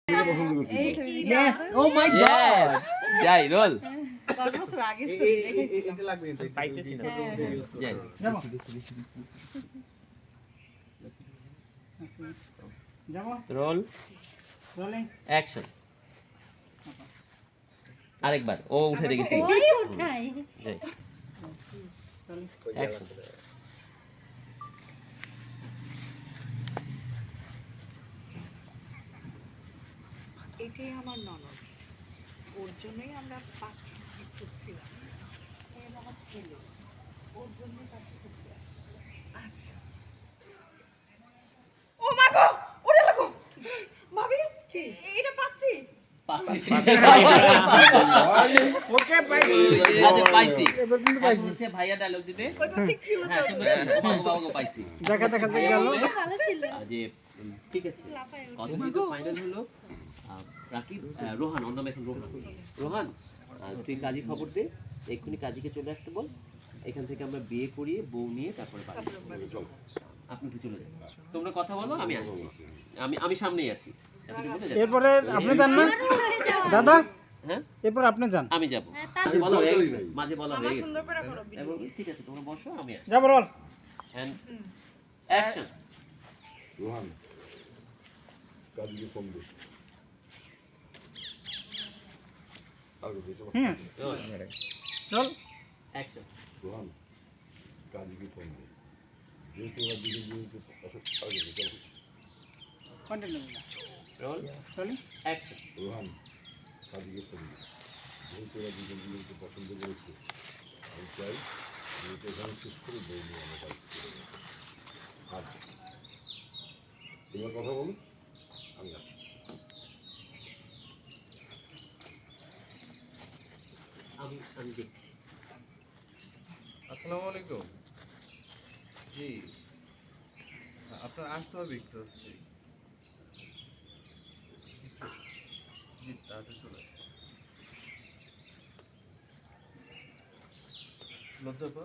Yes. Oh my God. যাই roll roll action আরেকবার ও উঠে দেখেছি অ্যাকশন এটাই আমার ননদ, ওর জন্যই আমরা পাখি খুঁজছিলাম। আমার ছেলে, ওর জন্যই পাখি খুঁজছিলাম। আচ্ছা। ও মা গো, ওরে লাগো ভাবি, এটা পাচ্ছি ওকে পাইছি পাইছি এবার কিন্তু পাইছি হচ্ছে ভাইয়া ডায়লগ দিবে ওইটা ঠিক ছিল হ্যাঁ তো। তুমি বাবু পাইছি দেখা দেখা গেল ভালো ছিল। যে ঠিক আছে কথা কিন্তু ফাইনাল হলো রাকিব রোহান ওর নাম এখন রোহান তুই কাজী খবর দে এক্ষুনি কাজীকে চলে আসতে বল এখান থেকে আমরা বিয়ে করিয়ে বউ নিয়ে তারপরে আপনি একটু চলে যান তোমরা কথা বলো আমি আসছি আমি সামনেই আছি এরপরে আপনি যান না দাদা হ্যাঁ এরপর আপনি যান আমি যাব মাঝে বলা হয়ে গেছে মাঝে বলা হয়ে গেছে সুন্দর করে করো। এবার ঠিক আছে তোমরা বসো আমি আসছি যাব রোল এন্ড অ্যাকশন রোহান কাজীকে ফোন দে আগে বেশি রোল অ্যাকশন রোহান কাজীকে ফোন দে যেহেতু ওরা দুজন দুজনকে আগে চলো continue roll rolling action Rohan কাজীকে ফোন দে যেহেতু ওরা দুজন দুজনকে পছন্দ করেছে আমি চাই যেহেতু এখানে শেষ করে বই নিয়ে আমরা বাড়ি চলে যাবো আর তোমার কথা বলো আমি আছি আমি দেখছি আসসালামু আলাইকুম জি আপনার আসতে হবে একটু জি তাড়াতাড়ি চলে লজ্জা পা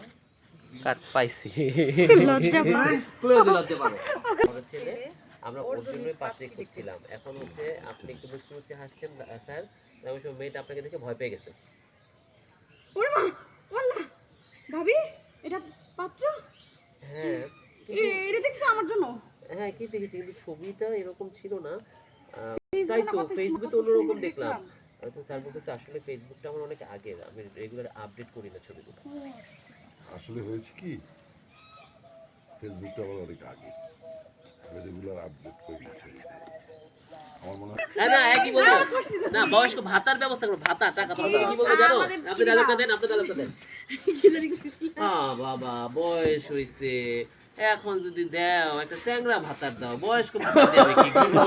কাট পাইছি লজ্জা পায় ক্লোজ লজ্জা পাবো আমার ছেলে আমরা ওর জন্যই পাত্রী খুঁজছিলাম এখন হচ্ছে আপনি একটু মুচকি মুচকি হাসছেন স্যার আমি সব মেয়েটা আপনাকে দেখে ভয় পেয়ে গেছে ওরে মা ওয়াল্লাহ ভাবি এটা পাত্র হ্যাঁ এটা দেখছ আমার জন্য হ্যাঁ কি দেখেছি কিন্তু ছবিটা এরকম ছিল না তাই তো ফেসবুকে তো অন্যরকম দেখলাম এখন স্যার বলতেছে আসলে ফেসবুকটা আমার অনেক আগের আমি রেগুলার আপডেট করি না ছবিগুলো আসলে হয়েছে কি ফেসবুকটা আমার অনেক আগে রেগুলার আপডেট করে দিচ্ছে আমার মনে হয় না না একই বলবো না বয়স্ক ভাতার ব্যবস্থা করো ভাতা টাকা তো কি বলবো জানো আপনি ডায়লগটা দেন বাবা বয়স হইছে এখন যদি দাও একটা চ্যাংড়া ভাতার দাও বয়স্ক ভাতা দেবে কি করবো